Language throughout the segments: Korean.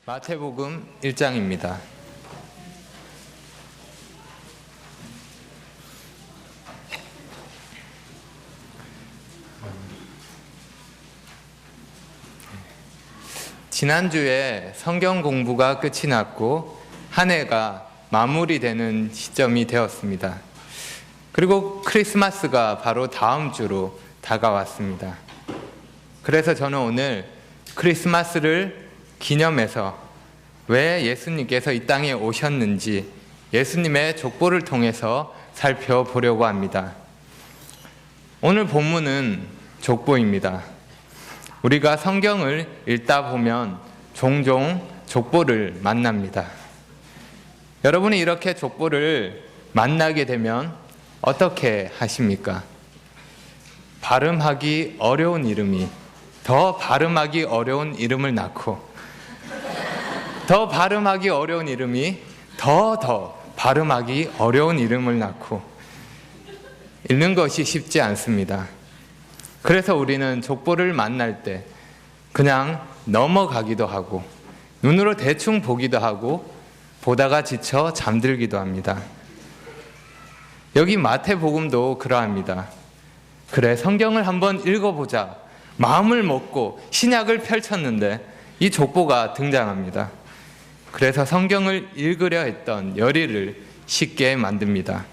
마태복음 1장입니다. 지난주에 성경 공부가 끝이 났고 한 해가 마무리되는 시점이 되었습니다. 그리고 크리스마스가 바로 다음 주로 다가왔습니다. 그래서 저는 오늘 크리스마스를 기념해서 왜 예수님께서 이 땅에 오셨는지 예수님의 족보를 통해서 살펴보려고 합니다. 오늘 본문은 족보입니다. 우리가 성경을 읽다 보면 종종 족보를 만납니다. 여러분이 이렇게 족보를 만나게 되면 어떻게 하십니까? 발음하기 어려운 이름이 더 발음하기 어려운 이름을 낳고 더 발음하기 어려운 이름이 더 발음하기 어려운 이름을 낳고 읽는 것이 쉽지 않습니다. 그래서 우리는 족보를 만날 때 그냥 넘어가기도 하고 눈으로 대충 보기도 하고 보다가 지쳐 잠들기도 합니다. 여기 마태복음도 그러합니다. 그래, 성경을 한번 읽어보자 마음을 먹고 신약을 펼쳤는데 이 족보가 등장합니다. 그래서 성경을 읽으려 했던 열의를 식게 만듭니다.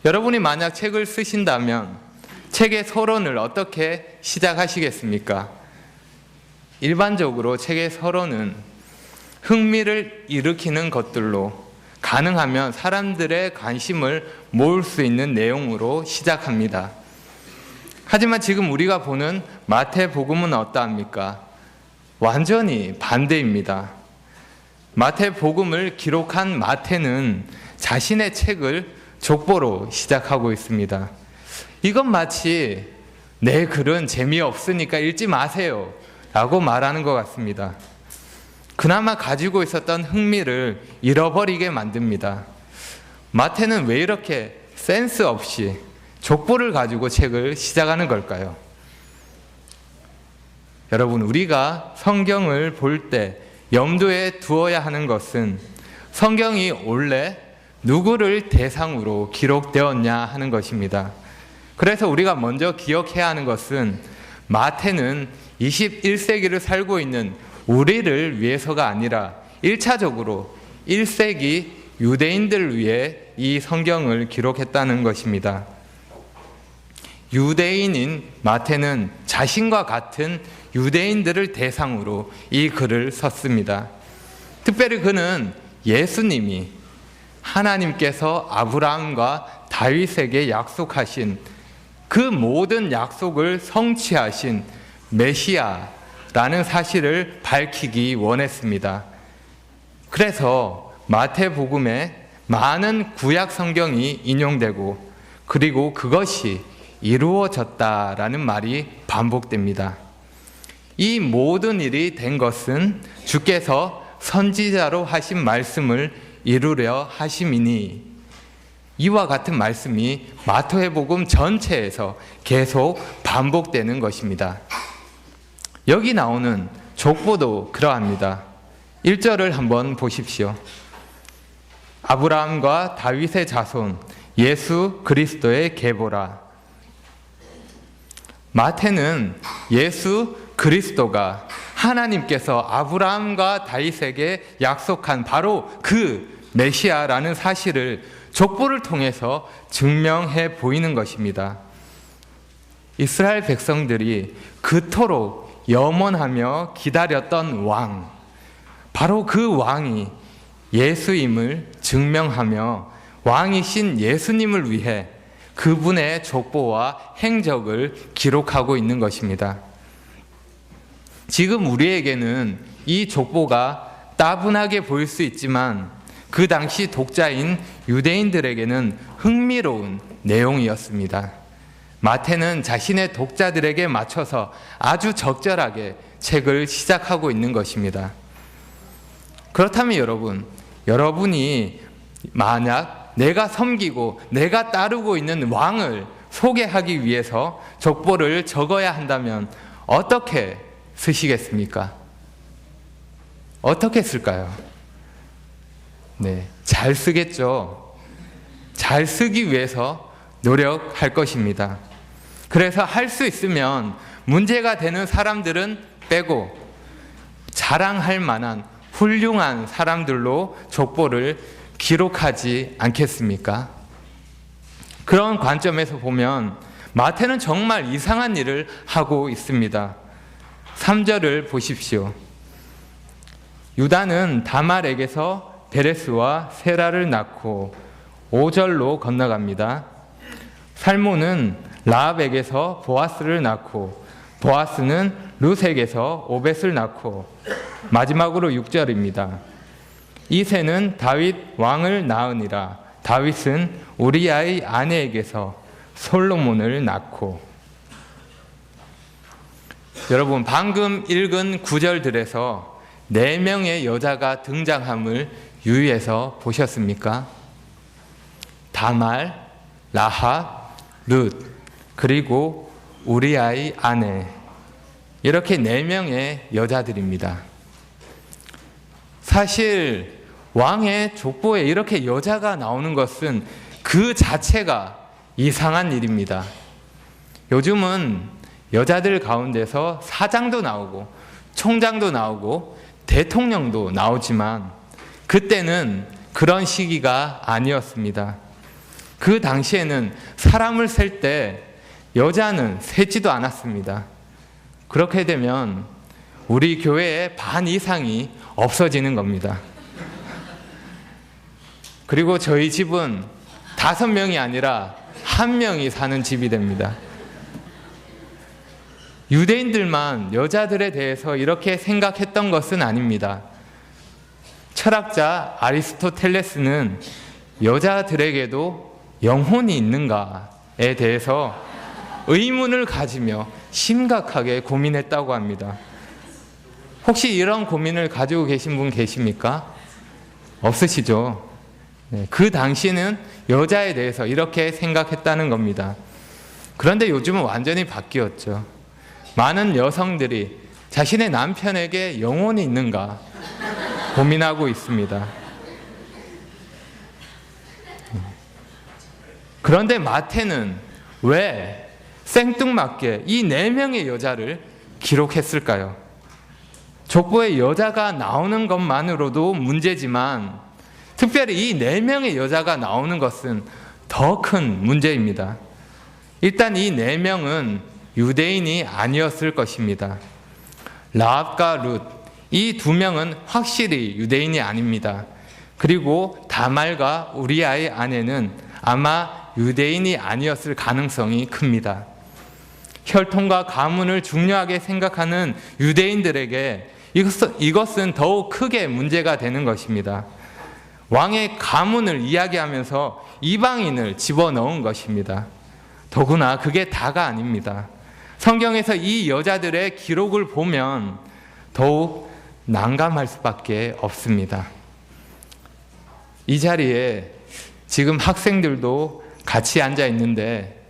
여러분이 만약 책을 쓰신다면 책의 서론을 어떻게 시작하시겠습니까? 일반적으로 책의 서론은 흥미를 일으키는 것들로 가능하면 사람들의 관심을 모을 수 있는 내용으로 시작합니다. 하지만 지금 우리가 보는 마태복음은 어떠합니까? 완전히 반대입니다. 마태복음을 기록한 마태는 자신의 책을 족보로 시작하고 있습니다. 이건 마치 내 글은 재미없으니까 읽지 마세요 라고 말하는 것 같습니다. 그나마 가지고 있었던 흥미를 잃어버리게 만듭니다. 마태는 왜 이렇게 센스 없이 족보를 가지고 책을 시작하는 걸까요? 여러분, 우리가 성경을 볼 때 염두에 두어야 하는 것은 성경이 원래 누구를 대상으로 기록되었냐 하는 것입니다. 그래서 우리가 먼저 기억해야 하는 것은 마태는 21세기를 살고 있는 우리를 위해서가 아니라 1차적으로 1세기 유대인들을 위해 이 성경을 기록했다는 것입니다. 유대인인 마태는 자신과 같은 유대인들을 대상으로 이 글을 썼습니다. 특별히 그는 예수님이 하나님께서 아브라함과 다윗에게 약속하신 그 모든 약속을 성취하신 메시아라는 사실을 밝히기 원했습니다. 그래서 마태복음에 많은 구약 성경이 인용되고 그리고 그것이 이루어졌다라는 말이 반복됩니다. 이 모든 일이 된 것은 주께서 선지자로 하신 말씀을 이루려 하심이니 이와 같은 말씀이 마태복음 전체에서 계속 반복되는 것입니다. 여기 나오는 족보도 그러합니다. 1절을 한번 보십시오. 아브라함과 다윗의 자손 예수 그리스도의 계보라. 마태는 예수 그리스도가 하나님께서 아브라함과 다윗에게 약속한 바로 그 메시아라는 사실을 족보를 통해서 증명해 보이는 것입니다. 이스라엘 백성들이 그토록 염원하며 기다렸던 왕, 바로 그 왕이 예수임을 증명하며 왕이신 예수님을 위해 그분의 족보와 행적을 기록하고 있는 것입니다. 지금 우리에게는 이 족보가 따분하게 보일 수 있지만 그 당시 독자인 유대인들에게는 흥미로운 내용이었습니다. 마태는 자신의 독자들에게 맞춰서 아주 적절하게 책을 시작하고 있는 것입니다. 그렇다면 여러분이 만약 내가 섬기고 내가 따르고 있는 왕을 소개하기 위해서 족보를 적어야 한다면 어떻게 쓰시겠습니까? 어떻게 쓸까요? 네, 잘 쓰겠죠. 잘 쓰기 위해서 노력할 것입니다. 그래서 할 수 있으면 문제가 되는 사람들은 빼고 자랑할 만한 훌륭한 사람들로 족보를 기록하지 않겠습니까? 그런 관점에서 보면 마태는 정말 이상한 일을 하고 있습니다. 3절을 보십시오. 유다는 다말에게서 베레스와 세라를 낳고 5절로 건너갑니다. 살몬은 라합에게서 보아스를 낳고 보아스는 룻에게서 오벳을 낳고 마지막으로 6절입니다. 이새는 다윗 왕을 낳으니라. 다윗은 우리아의 아내에게서 솔로몬을 낳고. 여러분, 방금 읽은 구절들에서 4명의 여자가 등장함을 유의해서 보셨습니까? 다말, 라합, 룻, 그리고 우리아의 아내, 이렇게 4명의 여자들입니다. 사실 왕의 족보에 이렇게 여자가 나오는 것은 그 자체가 이상한 일입니다. 요즘은 여자들 가운데서 사장도 나오고 총장도 나오고 대통령도 나오지만 그때는 그런 시기가 아니었습니다. 그 당시에는 사람을 셀 때 여자는 세지도 않았습니다. 그렇게 되면 우리 교회의 반 이상이 없어지는 겁니다. 그리고 저희 집은 5명이 아니라 1명이 사는 집이 됩니다. 유대인들만 여자들에 대해서 이렇게 생각했던 것은 아닙니다. 철학자 아리스토텔레스는 여자들에게도 영혼이 있는가에 대해서 의문을 가지며 심각하게 고민했다고 합니다. 혹시 이런 고민을 가지고 계신 분 계십니까? 없으시죠? 네, 그 당시에는 여자에 대해서 이렇게 생각했다는 겁니다. 그런데 요즘은 완전히 바뀌었죠. 많은 여성들이 자신의 남편에게 영혼이 있는가 고민하고 있습니다. 그런데 마태는 왜 생뚱맞게 이 4명의 여자를 기록했을까요? 족보에 여자가 나오는 것만으로도 문제지만 특별히 이 4명의 여자가 나오는 것은 더 큰 문제입니다. 일단 이 4명은 유대인이 아니었을 것입니다. 라합과 룻, 이 2명은 확실히 유대인이 아닙니다. 그리고 다말과 우리아의 아내는 아마 유대인이 아니었을 가능성이 큽니다. 혈통과 가문을 중요하게 생각하는 유대인들에게 이것은 더욱 크게 문제가 되는 것입니다. 왕의 가문을 이야기하면서 이방인을 집어넣은 것입니다. 더구나 그게 다가 아닙니다. 성경에서 이 여자들의 기록을 보면 더욱 난감할 수밖에 없습니다. 이 자리에 지금 학생들도 같이 앉아 있는데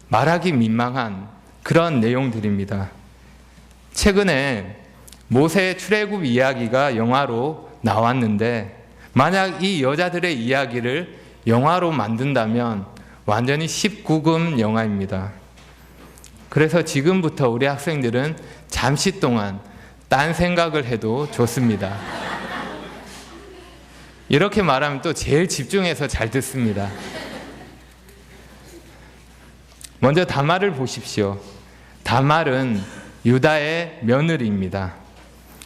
말하기 민망한 그런 내용들입니다. 최근에 모세 출애굽 이야기가 영화로 나왔는데 만약 이 여자들의 이야기를 영화로 만든다면 완전히 19금 영화입니다. 그래서 지금부터 우리 학생들은 잠시 동안 딴 생각을 해도 좋습니다. 이렇게 말하면 또 제일 집중해서 잘 듣습니다. 먼저 다말을 보십시오. 다말은 유다의 며느리입니다.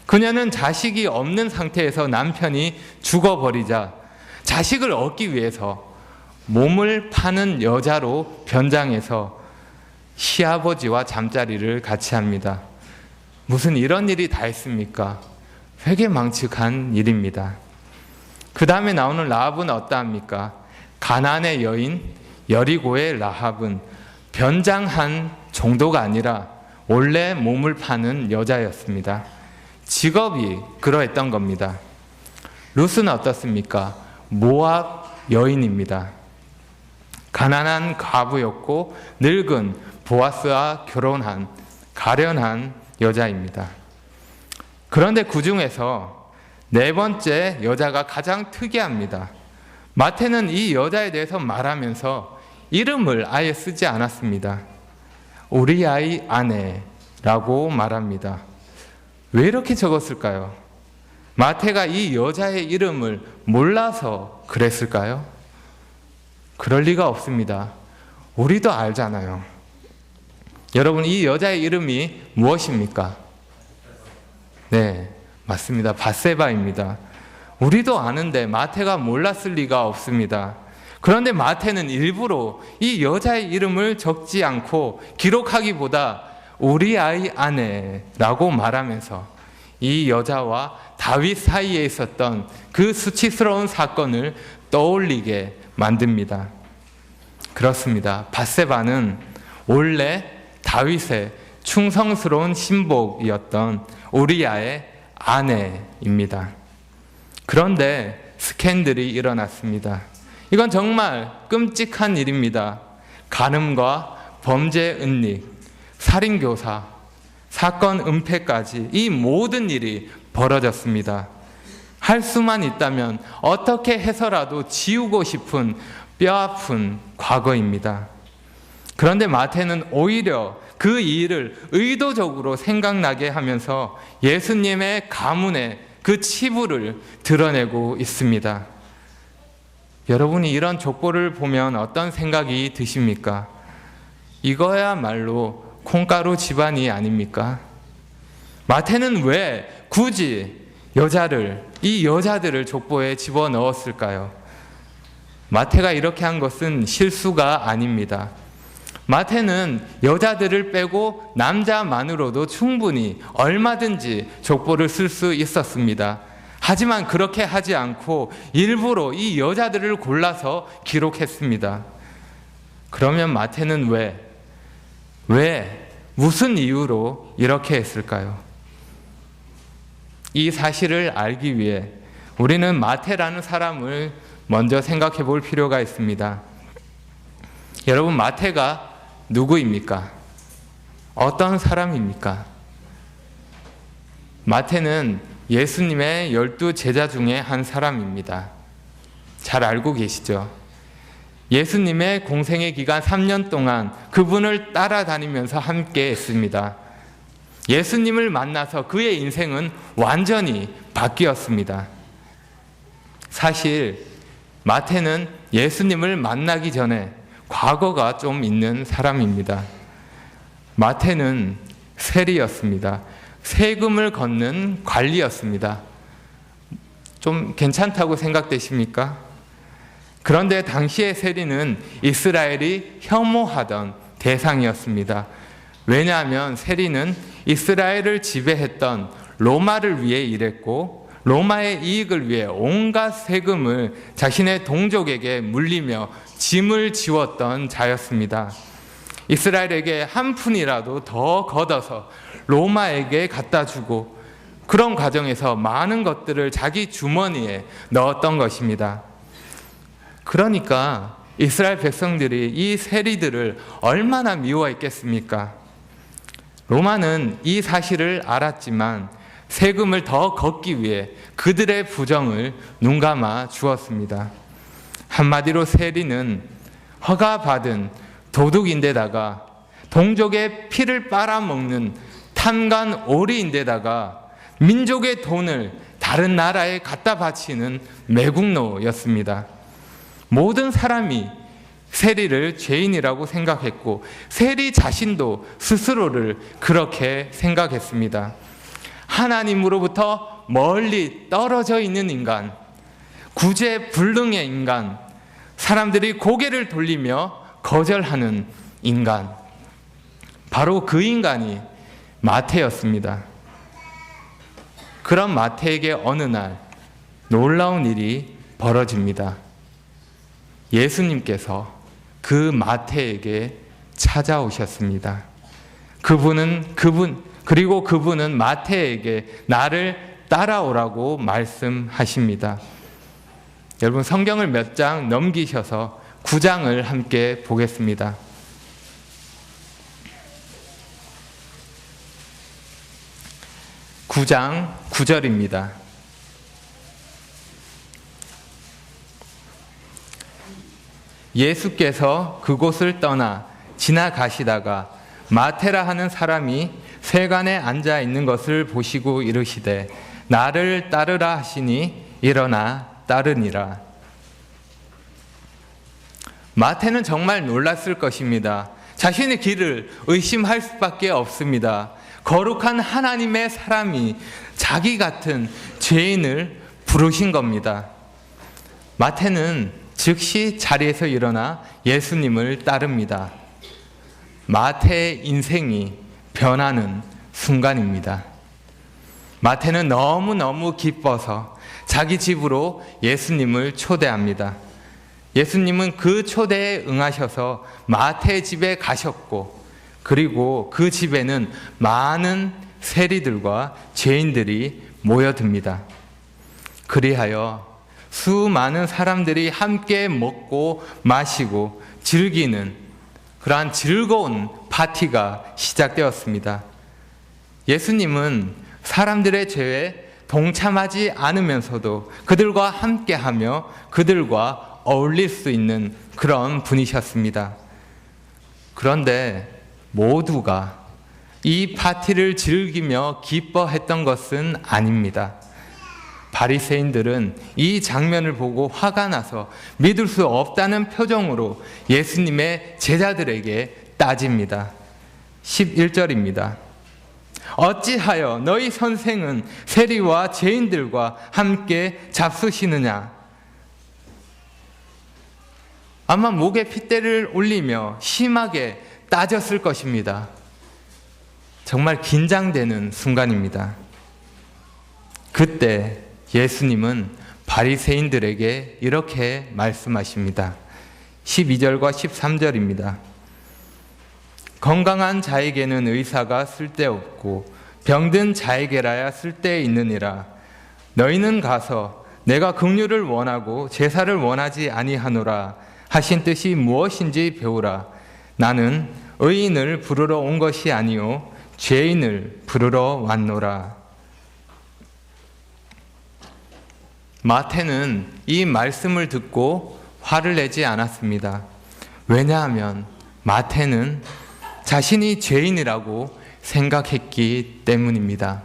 그녀는 자식이 없는 상태에서 남편이 죽어버리자 자식을 얻기 위해서 몸을 파는 여자로 변장해서 시아버지와 잠자리를 같이 합니다. 무슨 이런 일이 다 있습니까? 회개망측한 일입니다. 그 다음에 나오는 라합은 어떠합니까? 가나안의 여인 여리고의 라합은 변장한 정도가 아니라 원래 몸을 파는 여자였습니다. 직업이 그러했던 겁니다. 룻은 어떻습니까? 모압 여인입니다. 가난한 과부였고 늙은 보아스와 결혼한 가련한 여자입니다. 그런데 그 중에서 네 번째 여자가 가장 특이합니다. 마태는 이 여자에 대해서 말하면서 이름을 아예 쓰지 않았습니다. 우리 아이 아내라고 말합니다. 왜 이렇게 적었을까요? 마태가 이 여자의 이름을 몰라서 그랬을까요? 그럴 리가 없습니다. 우리도 알잖아요. 여러분, 이 여자의 이름이 무엇입니까? 네, 맞습니다. 밧세바입니다. 우리도 아는데 마태가 몰랐을 리가 없습니다. 그런데 마태는 일부러 이 여자의 이름을 적지 않고 기록하기보다 우리 아이 아내라고 말하면서 이 여자와 다윗 사이에 있었던 그 수치스러운 사건을 떠올리게 만듭니다. 그렇습니다. 밧세바는 원래 다윗의 충성스러운 신복이었던 우리아의 아내입니다. 그런데 스캔들이 일어났습니다. 이건 정말 끔찍한 일입니다. 간음과 범죄 은닉, 살인교사, 사건 은폐까지 이 모든 일이 벌어졌습니다. 할 수만 있다면 어떻게 해서라도 지우고 싶은 뼈아픈 과거입니다. 그런데 마태는 오히려 그 일을 의도적으로 생각나게 하면서 예수님의 가문의 그 치부를 드러내고 있습니다. 여러분이 이런 족보를 보면 어떤 생각이 드십니까? 이거야말로 콩가루 집안이 아닙니까? 마태는 왜 굳이 이 여자들을 족보에 집어넣었을까요? 마태가 이렇게 한 것은 실수가 아닙니다. 마태는 여자들을 빼고 남자만으로도 충분히 얼마든지 족보를 쓸 수 있었습니다. 하지만 그렇게 하지 않고 일부러 이 여자들을 골라서 기록했습니다. 그러면 마태는 왜 무슨 이유로 이렇게 했을까요? 이 사실을 알기 위해 우리는 마태라는 사람을 먼저 생각해 볼 필요가 있습니다. 여러분, 마태가 누구입니까? 어떤 사람입니까? 마태는 예수님의 12 제자 중에 한 사람입니다. 잘 알고 계시죠? 예수님의 공생의 기간 3년 동안 그분을 따라다니면서 함께 했습니다. 예수님을 만나서 그의 인생은 완전히 바뀌었습니다. 사실 마태는 예수님을 만나기 전에 과거가 좀 있는 사람입니다. 마태는 세리였습니다. 세금을 걷는 관리였습니다. 좀 괜찮다고 생각되십니까? 그런데 당시의 세리는 이스라엘이 혐오하던 대상이었습니다. 왜냐하면 세리는 이스라엘을 지배했던 로마를 위해 일했고 로마의 이익을 위해 온갖 세금을 자신의 동족에게 물리며 짐을 지웠던 자였습니다. 이스라엘에게 한 푼이라도 더 걷어서 로마에게 갖다 주고 그런 과정에서 많은 것들을 자기 주머니에 넣었던 것입니다. 그러니까 이스라엘 백성들이 이 세리들을 얼마나 미워했겠습니까? 로마는 이 사실을 알았지만 세금을 더 걷기 위해 그들의 부정을 눈감아 주었습니다. 한마디로 세리는 허가받은 도둑인데다가 동족의 피를 빨아먹는 탐관 오리인데다가 민족의 돈을 다른 나라에 갖다 바치는 매국노였습니다. 모든 사람이 세리를 죄인이라고 생각했고 세리 자신도 스스로를 그렇게 생각했습니다. 하나님으로부터 멀리 떨어져 있는 인간, 구제불능의 인간, 사람들이 고개를 돌리며 거절하는 인간, 바로 그 인간이 마태였습니다. 그런 마태에게 어느 날 놀라운 일이 벌어집니다. 예수님께서 그 마태에게 찾아오셨습니다. 그리고 그분은 마태에게 나를 따라오라고 말씀하십니다. 여러분, 성경을 몇 장 넘기셔서 9장을 함께 보겠습니다. 9장 9절입니다. 예수께서 그곳을 떠나 지나가시다가 마태라 하는 사람이 세간에 앉아 있는 것을 보시고 이르시되 나를 따르라 하시니 일어나 따르니라. 마태는 정말 놀랐을 것입니다. 자신의 길을 의심할 수밖에 없습니다. 거룩한 하나님의 사람이 자기 같은 죄인을 부르신 겁니다. 마태는 즉시 자리에서 일어나 예수님을 따릅니다. 마태의 인생이 변하는 순간입니다. 마태는 너무너무 기뻐서 자기 집으로 예수님을 초대합니다. 예수님은 그 초대에 응하셔서 마태의 집에 가셨고, 그리고 그 집에는 많은 세리들과 죄인들이 모여듭니다. 그리하여 수많은 사람들이 함께 먹고 마시고 즐기는 그러한 즐거운 파티가 시작되었습니다. 예수님은 사람들의 죄에 동참하지 않으면서도 그들과 함께하며 그들과 어울릴 수 있는 그런 분이셨습니다. 그런데 모두가 이 파티를 즐기며 기뻐했던 것은 아닙니다. 바리새인들은 이 장면을 보고 화가 나서 믿을 수 없다는 표정으로 예수님의 제자들에게 따집니다. 11절입니다. 어찌하여 너희 선생은 세리와 죄인들과 함께 잡수시느냐? 아마 목에 핏대를 올리며 심하게 따졌을 것입니다. 정말 긴장되는 순간입니다. 그때 예수님은 바리새인들에게 이렇게 말씀하십니다. 12절과 13절입니다. 건강한 자에게는 의사가 쓸데없고 병든 자에게라야 쓸데있느니라. 너희는 가서 내가 긍휼을 원하고 제사를 원하지 아니하노라 하신 뜻이 무엇인지 배우라. 나는 의인을 부르러 온 것이 아니요 죄인을 부르러 왔노라. 마태는 이 말씀을 듣고 화를 내지 않았습니다. 왜냐하면 마태는 자신이 죄인이라고 생각했기 때문입니다.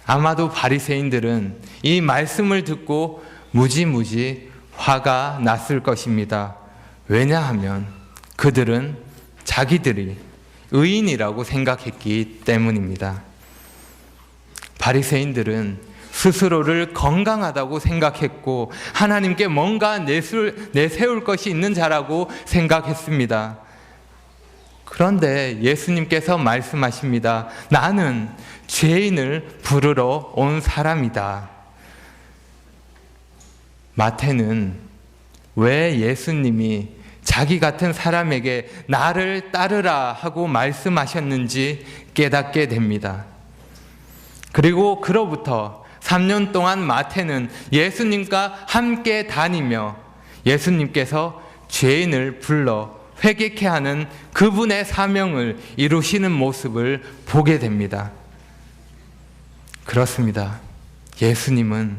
아마도 바리새인들은 이 말씀을 듣고 무지무지 화가 났을 것입니다. 왜냐하면 그들은 자기들이 의인이라고 생각했기 때문입니다. 바리새인들은 스스로를 건강하다고 생각했고 하나님께 뭔가 내세울 것이 있는 자라고 생각했습니다. 그런데 예수님께서 말씀하십니다. 나는 죄인을 부르러 온 사람이다. 마태는 왜 예수님이 자기 같은 사람에게 나를 따르라 하고 말씀하셨는지 깨닫게 됩니다. 그리고 그로부터 3년 동안 마태는 예수님과 함께 다니며 예수님께서 죄인을 불러 회개케 하는 그분의 사명을 이루시는 모습을 보게 됩니다. 그렇습니다. 예수님은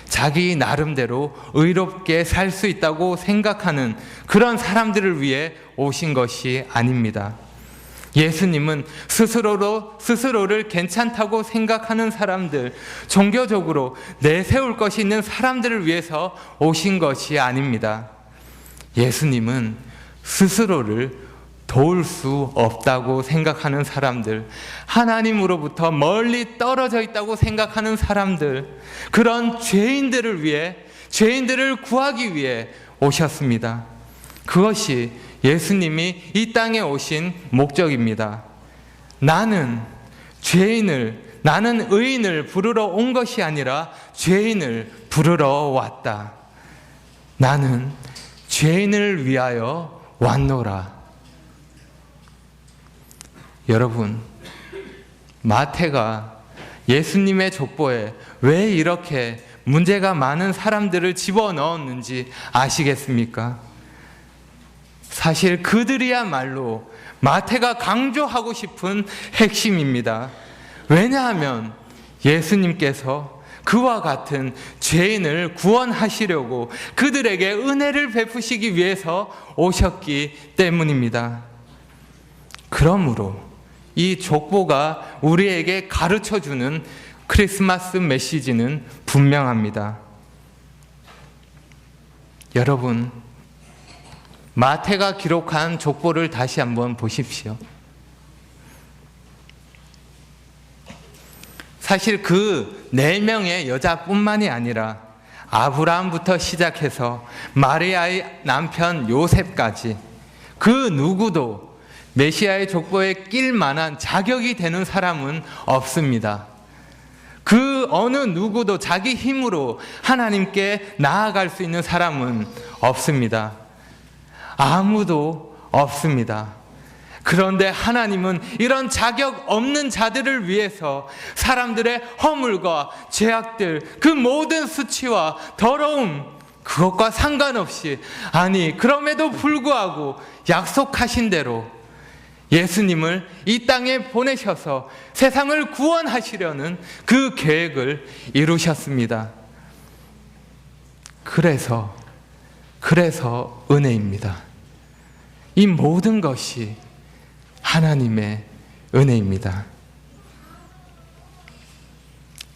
자기 나름대로 의롭게 살 수 있다고 생각하는 그런 사람들을 위해 오신 것이 아닙니다. 예수님은 스스로를 괜찮다고 생각하는 사람들, 종교적으로 내세울 것이 있는 사람들을 위해서 오신 것이 아닙니다. 예수님은 스스로를 도울 수 없다고 생각하는 사람들, 하나님으로부터 멀리 떨어져 있다고 생각하는 사람들, 그런 죄인들을 위해, 죄인들을 구하기 위해 오셨습니다. 그것이 예수님이 이 땅에 오신 목적입니다. 나는 의인을 부르러 온 것이 아니라 죄인을 부르러 왔다. 나는 죄인을 위하여 왔노라. 여러분, 마태가 예수님의 족보에 왜 이렇게 문제가 많은 사람들을 집어넣었는지 아시겠습니까? 사실 그들이야말로 마태가 강조하고 싶은 핵심입니다. 왜냐하면 예수님께서 그와 같은 죄인을 구원하시려고 그들에게 은혜를 베푸시기 위해서 오셨기 때문입니다. 그러므로 이 족보가 우리에게 가르쳐주는 크리스마스 메시지는 분명합니다. 여러분, 마태가 기록한 족보를 다시 한번 보십시오. 사실 그 4명의 여자뿐만이 아니라 아브라함부터 시작해서 마리아의 남편 요셉까지 그 누구도 메시아의 족보에 낄 만한 자격이 되는 사람은 없습니다. 그 어느 누구도 자기 힘으로 하나님께 나아갈 수 있는 사람은 없습니다. 아무도 없습니다. 그런데 하나님은 이런 자격 없는 자들을 위해서 사람들의 허물과 죄악들, 그 모든 수치와 더러움, 그것과 상관없이, 아니 그럼에도 불구하고 약속하신 대로 예수님을 이 땅에 보내셔서 세상을 구원하시려는 그 계획을 이루셨습니다. 그래서 은혜입니다. 이 모든 것이 하나님의 은혜입니다.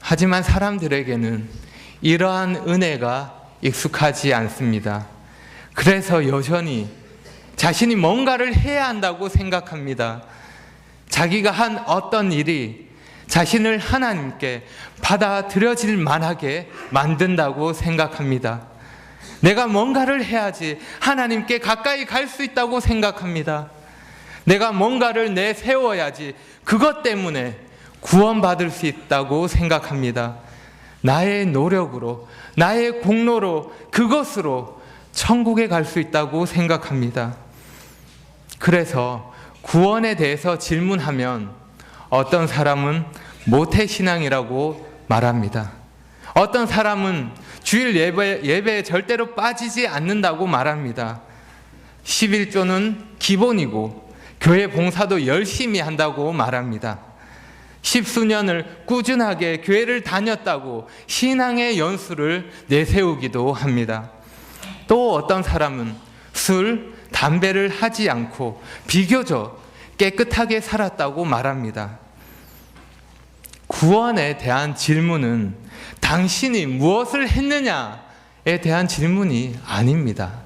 하지만 사람들에게는 이러한 은혜가 익숙하지 않습니다. 그래서 여전히 자신이 뭔가를 해야 한다고 생각합니다. 자기가 한 어떤 일이 자신을 하나님께 받아들여질 만하게 만든다고 생각합니다. 내가 뭔가를 해야지 하나님께 가까이 갈 수 있다고 생각합니다. 내가 뭔가를 내세워야지 그것 때문에 구원받을 수 있다고 생각합니다. 나의 노력으로, 나의 공로로, 그것으로 천국에 갈 수 있다고 생각합니다. 그래서 구원에 대해서 질문하면 어떤 사람은 모태신앙이라고 말합니다. 어떤 사람은 주일 예배에 절대로 빠지지 않는다고 말합니다. 11조는 기본이고 교회 봉사도 열심히 한다고 말합니다. 10수년을 꾸준하게 교회를 다녔다고 신앙의 연수를 내세우기도 합니다. 또 어떤 사람은 술, 담배를 하지 않고 비교적 깨끗하게 살았다고 말합니다. 구원에 대한 질문은 당신이 무엇을 했느냐에 대한 질문이 아닙니다.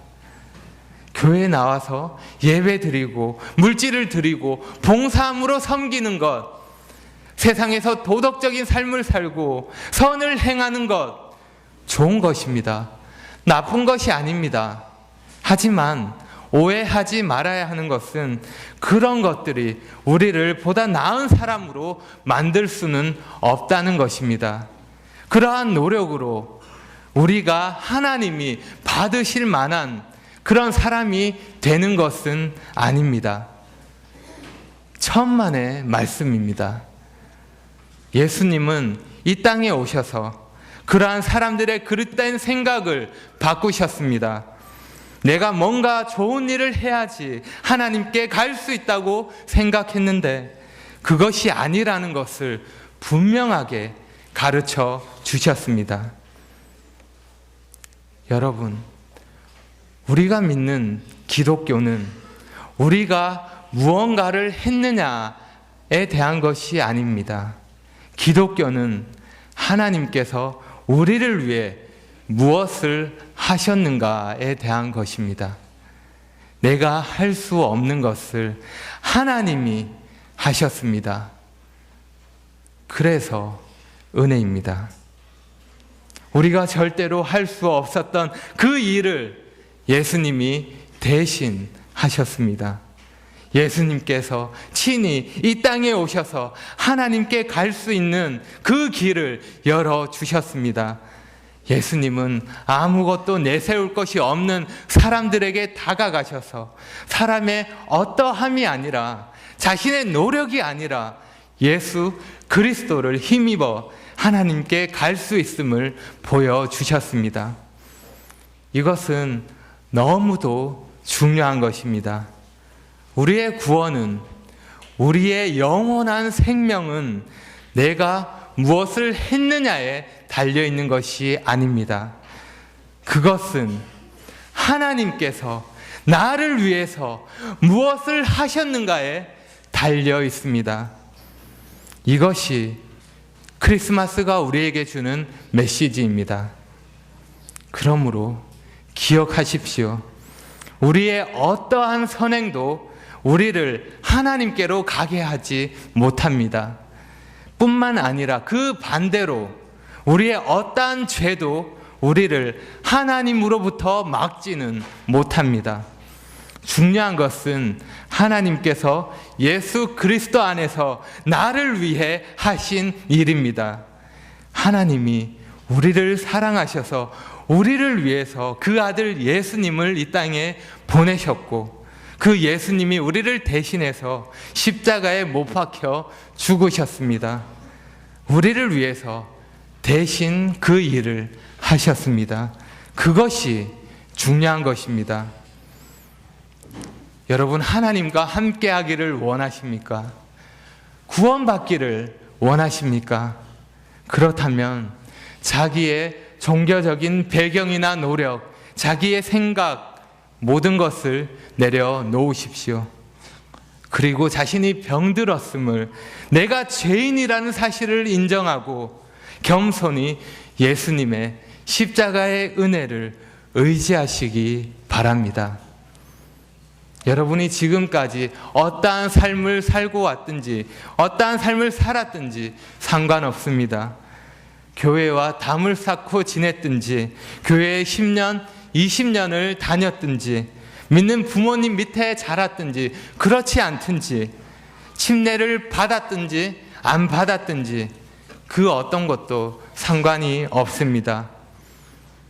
교회에 나와서 예배 드리고 물질을 드리고 봉사함으로 섬기는 것, 세상에서 도덕적인 삶을 살고 선을 행하는 것, 좋은 것입니다. 나쁜 것이 아닙니다. 하지만 오해하지 말아야 하는 것은 그런 것들이 우리를 보다 나은 사람으로 만들 수는 없다는 것입니다. 그러한 노력으로 우리가 하나님이 받으실 만한 그런 사람이 되는 것은 아닙니다. 천만의 말씀입니다. 예수님은 이 땅에 오셔서 그러한 사람들의 그릇된 생각을 바꾸셨습니다. 내가 뭔가 좋은 일을 해야지 하나님께 갈 수 있다고 생각했는데 그것이 아니라는 것을 분명하게 가르쳐 주셨습니다. 여러분, 우리가 믿는 기독교는 우리가 무언가를 했느냐에 대한 것이 아닙니다. 기독교는 하나님께서 우리를 위해 무엇을 하셨는가에 대한 것입니다. 내가 할 수 없는 것을 하나님이 하셨습니다. 그래서 은혜입니다. 우리가 절대로 할 수 없었던 그 일을 예수님이 대신 하셨습니다. 예수님께서 친히 이 땅에 오셔서 하나님께 갈 수 있는 그 길을 열어주셨습니다. 예수님은 아무것도 내세울 것이 없는 사람들에게 다가가셔서 사람의 어떠함이 아니라 자신의 노력이 아니라 예수 그리스도를 힘입어 하나님께 갈 수 있음을 보여주셨습니다. 이것은 너무도 중요한 것입니다. 우리의 구원은, 우리의 영원한 생명은 내가 무엇을 했느냐에 달려 있는 것이 아닙니다. 그것은 하나님께서 나를 위해서 무엇을 하셨는가에 달려 있습니다. 이것이 크리스마스가 우리에게 주는 메시지입니다. 그러므로 기억하십시오. 우리의 어떠한 선행도 우리를 하나님께로 가게 하지 못합니다. 뿐만 아니라 그 반대로 우리의 어떠한 죄도 우리를 하나님으로부터 막지는 못합니다. 중요한 것은 하나님께서 예수 그리스도 안에서 나를 위해 하신 일입니다. 하나님이 우리를 사랑하셔서 우리를 위해서 그 아들 예수님을 이 땅에 보내셨고, 그 예수님이 우리를 대신해서 십자가에 못 박혀 죽으셨습니다. 우리를 위해서 대신 그 일을 하셨습니다. 그것이 중요한 것입니다. 여러분, 하나님과 함께 하기를 원하십니까? 구원받기를 원하십니까? 그렇다면 자기의 종교적인 배경이나 노력, 자기의 생각, 모든 것을 내려놓으십시오. 그리고 자신이 병들었음을, 내가 죄인이라는 사실을 인정하고 겸손히 예수님의 십자가의 은혜를 의지하시기 바랍니다. 여러분이 지금까지 어떠한 삶을 살고 왔든지 어떠한 삶을 살았든지 상관없습니다. 교회와 담을 쌓고 지냈든지, 교회에 10년, 20년을 다녔든지, 믿는 부모님 밑에 자랐든지 그렇지 않든지, 침례를 받았든지 안 받았든지 그 어떤 것도 상관이 없습니다.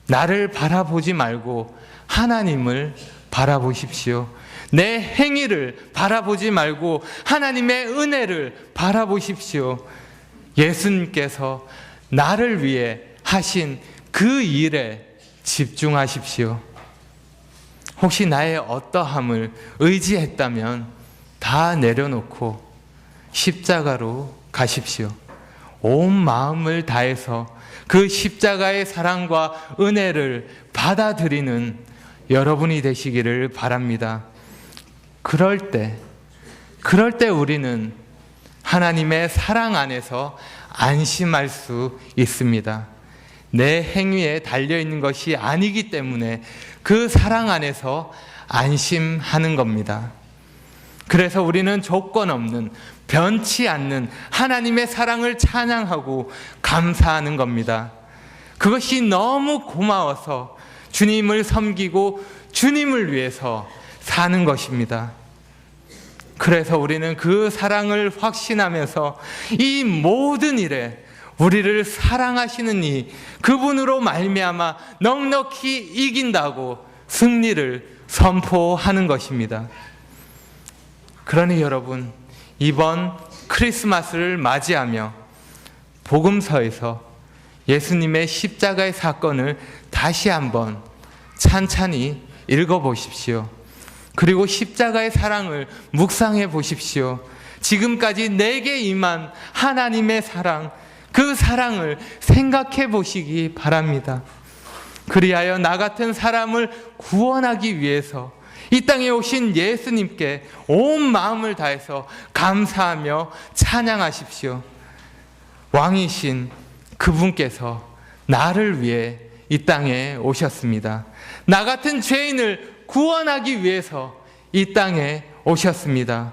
나를 바라보지 말고 하나님을 바라보십시오. 내 행위를 바라보지 말고 하나님의 은혜를 바라보십시오. 예수님께서 나를 위해 하신 그 일에 집중하십시오. 혹시 나의 어떠함을 의지했다면 다 내려놓고 십자가로 가십시오. 온 마음을 다해서 그 십자가의 사랑과 은혜를 받아들이는 여러분이 되시기를 바랍니다. 그럴 때 우리는 하나님의 사랑 안에서 안심할 수 있습니다. 내 행위에 달려있는 것이 아니기 때문에 그 사랑 안에서 안심하는 겁니다. 그래서 우리는 조건 없는, 변치 않는 하나님의 사랑을 찬양하고 감사하는 겁니다. 그것이 너무 고마워서 주님을 섬기고 주님을 위해서 사는 것입니다. 그래서 우리는 그 사랑을 확신하면서 이 모든 일에 우리를 사랑하시는 이 그분으로 말미암아 넉넉히 이긴다고 승리를 선포하는 것입니다. 그러니 여러분, 이번 크리스마스를 맞이하며 복음서에서 예수님의 십자가의 사건을 다시 한번 찬찬히 읽어보십시오. 그리고 십자가의 사랑을 묵상해 보십시오. 지금까지 내게 임한 하나님의 사랑, 그 사랑을 생각해 보시기 바랍니다. 그리하여 나 같은 사람을 구원하기 위해서 이 땅에 오신 예수님께 온 마음을 다해서 감사하며 찬양하십시오. 왕이신 그분께서 나를 위해 이 땅에 오셨습니다. 나 같은 죄인을 구원하기 위해서 이 땅에 오셨습니다.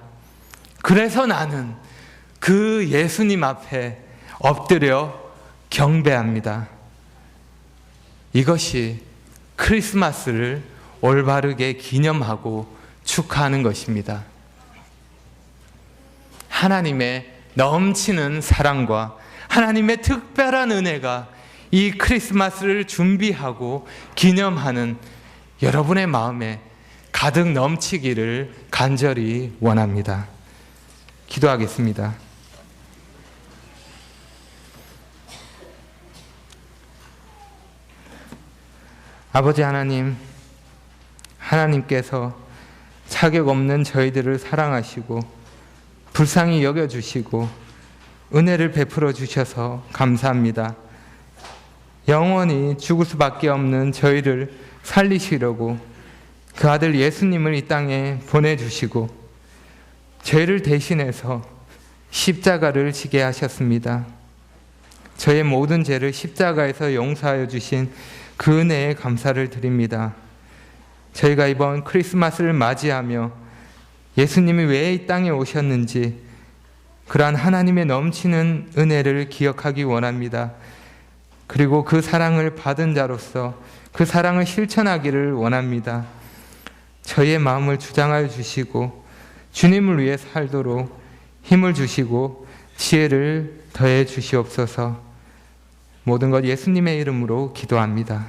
그래서 나는 그 예수님 앞에 엎드려 경배합니다. 이것이 크리스마스를 올바르게 기념하고 축하하는 것입니다. 하나님의 넘치는 사랑과 하나님의 특별한 은혜가 이 크리스마스를 준비하고 기념하는 여러분의 마음에 가득 넘치기를 간절히 원합니다. 기도하겠습니다. 아버지 하나님, 하나님께서 자격 없는 저희들을 사랑하시고 불쌍히 여겨주시고 은혜를 베풀어 주셔서 감사합니다. 영원히 죽을 수밖에 없는 저희를 살리시려고 그 아들 예수님을 이 땅에 보내주시고 죄를 대신해서 십자가를 지게 하셨습니다. 저의 모든 죄를 십자가에서 용서하여 주신 그 은혜에 감사를 드립니다. 저희가 이번 크리스마스를 맞이하며 예수님이 왜 이 땅에 오셨는지 그러한 하나님의 넘치는 은혜를 기억하기 원합니다. 그리고 그 사랑을 받은 자로서 그 사랑을 실천하기를 원합니다. 저희의 마음을 주장하여 주시고 주님을 위해 살도록 힘을 주시고 지혜를 더해 주시옵소서. 모든 것 예수님의 이름으로 기도합니다.